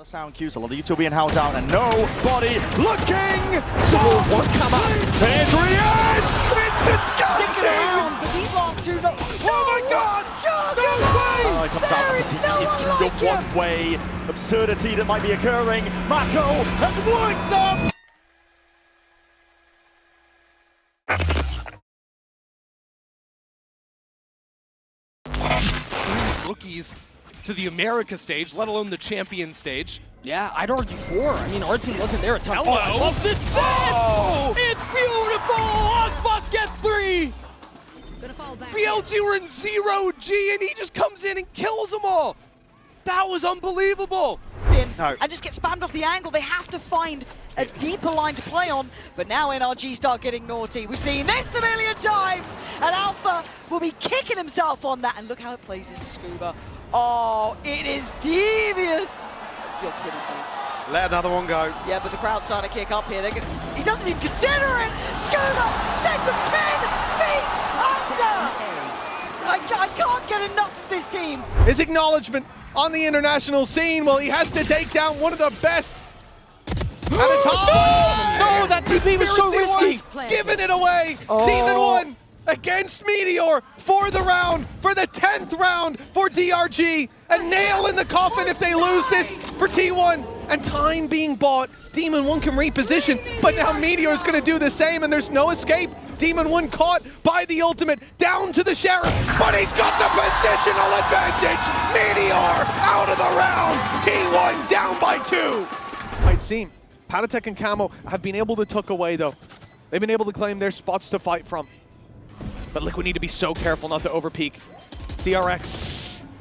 The sound cues, a lot of you two being held down, and nobody looking. So one come up. There's Riyadh. It's disgusting. Sticking around, but these last two. No. Oh my God! No way! Oh, it comes out to into the one-way absurdity that might be occurring. Mako has worked them. Rookies to the America stage, let alone the champion stage. Yeah, I'd argue 4. I mean, our team wasn't there a ton. Hello. I love this set! Oh. It's beautiful! Osbus gets 3! BLG were in 0G and he just comes in and kills them all! That was unbelievable! No. And just get spammed off the angle. They have to find a deeper line to play on, but now NRG start getting naughty. We've seen this a million times, and Alpha will be kicking himself on that, and look how it plays in Scuba. Oh, it is devious. You're kidding me. Let another one go. Yeah, but the crowd's starting to kick up here. He doesn't even consider it. Scuba sent them 10 feet under. I can't get enough of this team. His acknowledgement on the international scene, well, he has to take down one of the best at a time. No, that TP was so risky. Giving it away. Demon 1 against Meteor for the round, for the 10th round for DRG. A nail in the coffin if they lose this for T1. And time being bought. Demon 1 can reposition, but now Meteor's going to do the same, and there's no escape. Demon 1 caught by the ultimate, down to the Sheriff, but he's got the positional advantage. Meteor out of the round. T1 down by 2. Might seem. Patatek and Camo have been able to tuck away, though. They've been able to claim their spots to fight from. But Liquid need to be so careful not to overpeak. DRX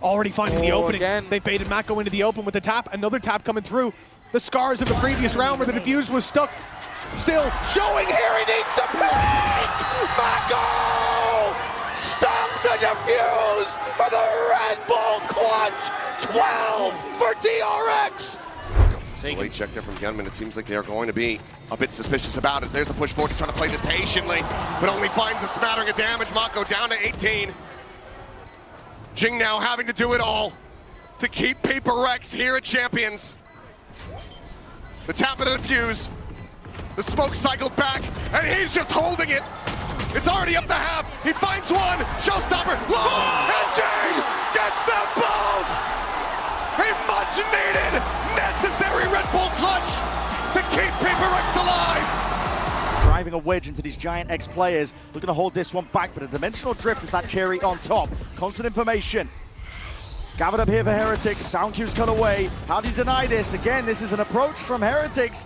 already finding the opening. Again. They baited Mako into the open with the tap. Another tap coming through. The scars of the previous round where the defuse was stuck. Still showing here he needs to pick! Mako! Stop the defuse for the Red Bull clutch! 12 for DRX! Late check there from Gunman. It seems like they are going to be a bit suspicious about it. There's the push forward, trying to play this patiently, but only finds a smattering of damage. Mako down to 18. Jing now having to do it all to keep Paper Rex here at Champions. The tap of the defuse. The smoke cycled back, and he's just holding it. It's already up to half. He finds one. Showstopper. Low, and Jing gets them both. A much needed, necessary Red Bull clutch to keep Paper Rex alive. Driving a wedge into these giant X players, looking to hold this one back, but a dimensional drift with that cherry on top. Constant information. Gathered up here for Heretics. Sound cues cut away. How do you deny this? Again, this is an approach from Heretics.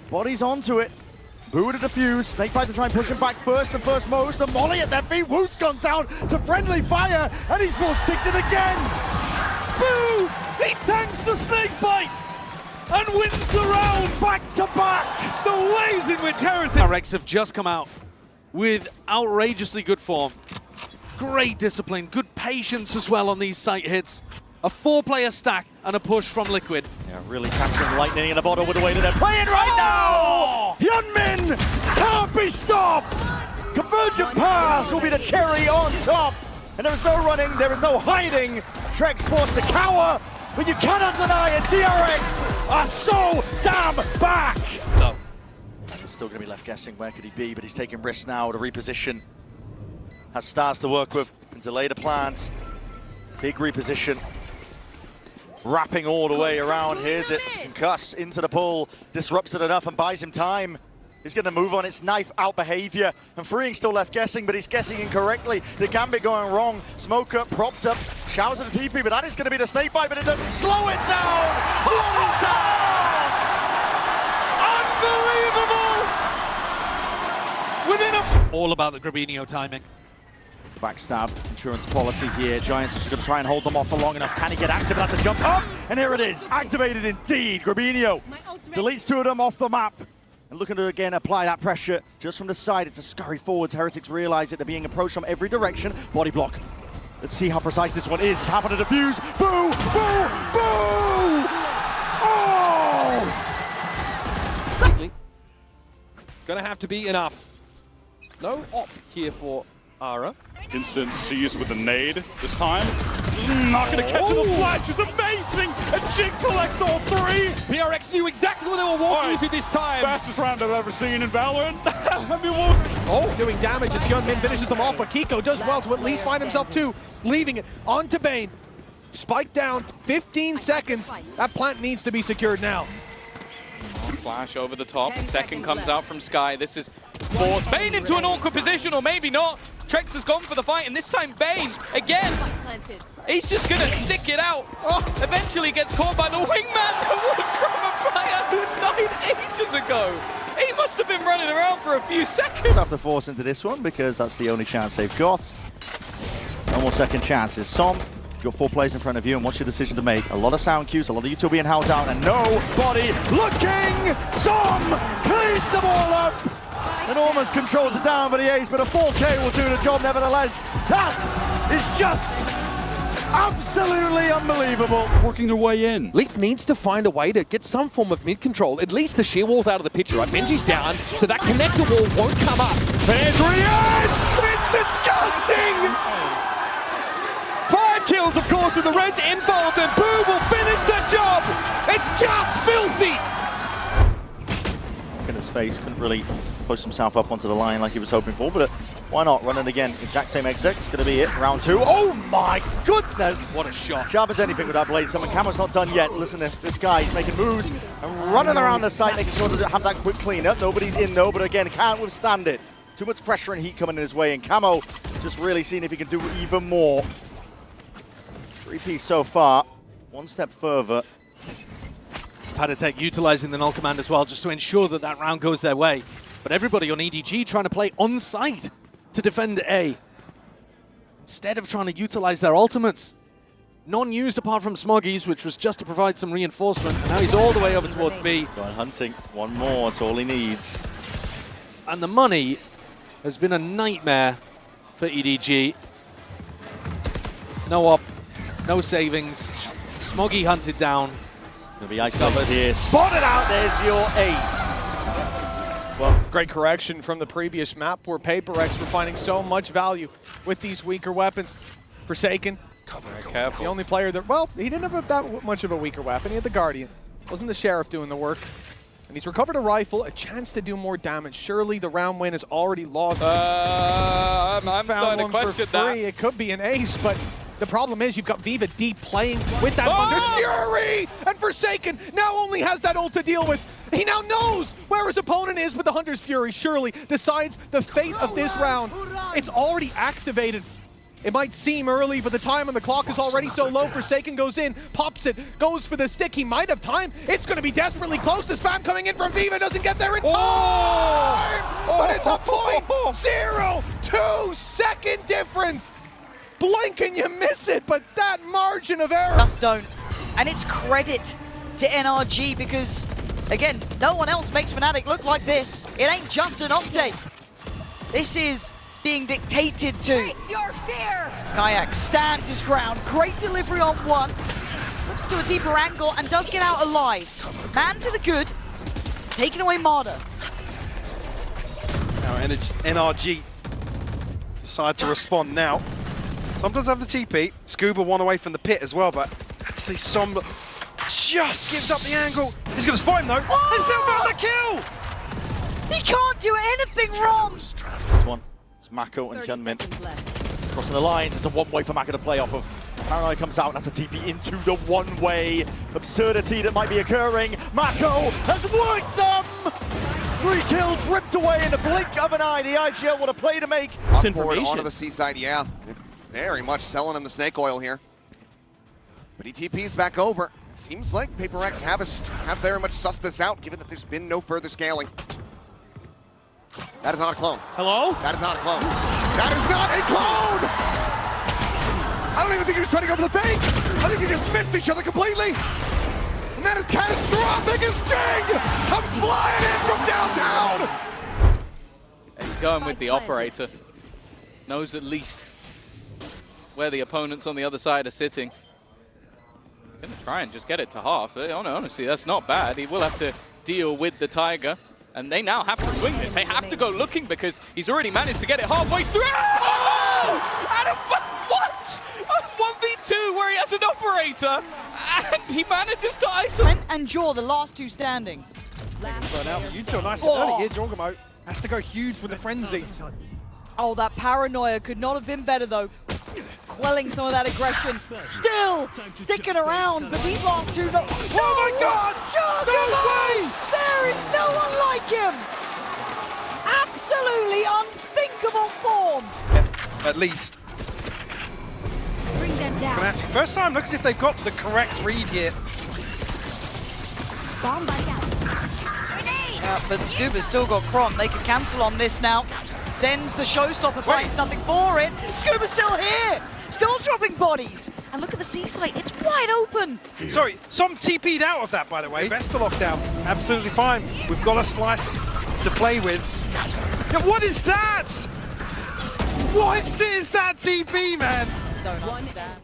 Bodies onto it. Boo to defuse. Snakebite to try and push him back first and first most. The molly at their feet. Woot's gone down to friendly fire, and he's force-ticked it again. Boo! He tanks the snakebite and wins the round back to back. The ways in which Heretics have just come out with outrageously good form. Great discipline, good patience as well on these sight hits. A 4-player stack and a push from Liquid. Yeah, really capturing lightning in the bottle with the way that they're playing right now! Hyunmin can't be stopped! Convergent pass will be the cherry on top! And there is no running, there is no hiding! Trek forced to cower, but you cannot deny it! DRX are so damn back! No. He's still going to be left guessing where could he be, but he's taking risks now to reposition. Has stars to work with and delay the plans. Big reposition. Wrapping all the way around. Here's it. Concuss into the pull. Disrupts it enough and buys him time. He's going to move on its knife out behavior. And Freeing still left guessing, but he's guessing incorrectly. The gambit going wrong. Smoker propped up. Showers at the TP, but that is going to be the snakebite, but it doesn't slow it down. What is that? Unbelievable! Within a... All about the Grabinho timing. Backstab, insurance policy here. Giants just going to try and hold them off for long enough. Can he get active? That's a jump up, and here it is. Activated indeed. Grabinho deletes 2 of them off the map. And looking to again apply that pressure just from the side. It's a scurry forwards. Heretics realize it. They're being approached from every direction. Body block. Let's see how precise this one is. It's happened to defuse. Boo! Boo! Boo! Oh! Gonna have to be enough. No op here for Ara. Instant seized with the nade this time. Not going to catch the flash. It's amazing. And Jig collects all three. PRX knew exactly what they were walking into this time. Fastest round I've ever seen in Valorant. I mean, Doing damage as Hyunmin finishes them off, but Kiko does well to at least find himself two, leaving it onto Bane. Spike down, 15 seconds. That plant needs to be secured now. Flash over the top. Second comes out from Sky. This is forced Bane into an awkward position, or maybe not. Trex has gone for the fight, and this time Bane, again, he's just going to stick it out. Eventually gets caught by the wingman that was from a player who died ages ago. He must have been running around for a few seconds. Have to force into this one because that's the only chance they've got. No more second chances. Som, you've got 4 players in front of you, and what's your decision to make? A lot of sound cues, a lot of you two being held down, and nobody looking! Som cleans them all up! Enormous controls it down, but he ace, but a 4K will do the job nevertheless. That is just absolutely unbelievable. working their way in. Leaf needs to find a way to get some form of mid-control. At least the sheer wall's out of the picture, right? Benji's down, so that connector wall won't come up. There's Rian! It's disgusting! 5 kills, of course, with the res involved, and Boo will finish the job! It's just filthy! In his face, couldn't really push himself up onto the line like he was hoping for, but why not? Run it again. Exact same exit. It's going to be it. Round 2. Oh my goodness! What a shot. Sharp as anything with that blade. Someone, Camo's not done yet. Listen to this guy. He's making moves and running around the site, making sure to have that quick cleanup. Nobody's in though, but again, can't withstand it. Too much pressure and heat coming in his way, and Camo just really seeing if he can do even more. 3-piece so far. One step further. Patatek utilizing the null command as well, just to ensure that that round goes their way. But everybody on EDG trying to play on site to defend A, instead of trying to utilize their ultimates. Non-used apart from Smoggy's, which was just to provide some reinforcement. And now he's all the way over towards B. Going hunting. One more. That's all he needs. And the money has been a nightmare for EDG. No op, no savings. Smoggy hunted down. Gonna be isolated here. Spotted out. There's your ace. Well, great correction from the previous map where PaperX were finding so much value with these weaker weapons. Forsaken, the only player that, well, he didn't have that much of a weaker weapon. He had the Guardian. Wasn't the Sheriff doing the work. And he's recovered a rifle, a chance to do more damage. Surely the round win is already lost. I'm starting to question that. It could be an ace, but the problem is you've got Viva deep playing with that Thunder's Fury! And Forsaken now only has that ult to deal with. He now knows where his opponent is, but the Hunter's Fury surely decides the fate of this round. It's already activated. It might seem early, but the time on the clock is already so low. Forsaken goes in, pops it, goes for the stick. He might have time. It's going to be desperately close. The spam coming in from Viva doesn't get there in time! But it's a 0.02 second difference. Blink and you miss it, but that margin of error. Just don't. And it's credit to NRG because, again, no one else makes Fnatic look like this. It ain't just an update. This is being dictated to. Face your fear. Kayak stands his ground. Great delivery on one. Slips to a deeper angle and does get out alive. Man to the good. Taking away Marder. Now NRG decide to respond now. Som does have the TP. Scuba one away from the pit as well, but actually Som just gives up the angle. He's going to spot him though. Oh! And still got the kill! He can't do anything wrong. This one. It's Mako and Hyunmin. Crossing the lines. It's a one-way for Mako to play off of. Paranoid comes out and has a TP into the one-way absurdity that might be occurring. Mako has worked them! 3 kills ripped away in the blink of an eye. The IGL, what a play to make. Forward onto the seaside, yeah. Very much selling him the snake oil here. But he TPs back over. It seems like PaperX have very much sussed this out, given that there's been no further scaling. That is not a clone. Hello? That is not a clone. That is not a clone! I don't even think he was trying to go for the fake. I think he just missed each other completely. And that is catastrophic as Jing comes flying in from downtown. He's going with the operator. Knows at least where the opponents on the other side are sitting. He's going to try and just get it to half. Honestly, that's not bad. He will have to deal with the Tiger. And they now have to swing this. They have to go looking because he's already managed to get it halfway through. Oh! And what? A 1v2 where he has an operator, and he manages to isolate. And Jaw, the last two standing. Burn out. Yuto nice and early here. Jorgamo has to go huge with the frenzy. Oh, that paranoia could not have been better, though. Quelling some of that aggression. Still sticking around, but these last two... Oh my God! No way! There is no one like him! Absolutely unthinkable form! At least. Bring them down. Fnatic, first time, looks as if they've got the correct read here. Bomb buddy out. Yeah, but Scuba's still got Crom. They can cancel on this now. Sends the showstopper, finds nothing for it. Scuba's still here! Still dropping bodies. And look at the C site, it's wide open. Sorry, some TP'd out of that, by the way. Best of lockdown, absolutely fine. We've got a slice to play with. Now, what is that? What is that TP, man? Don't understand.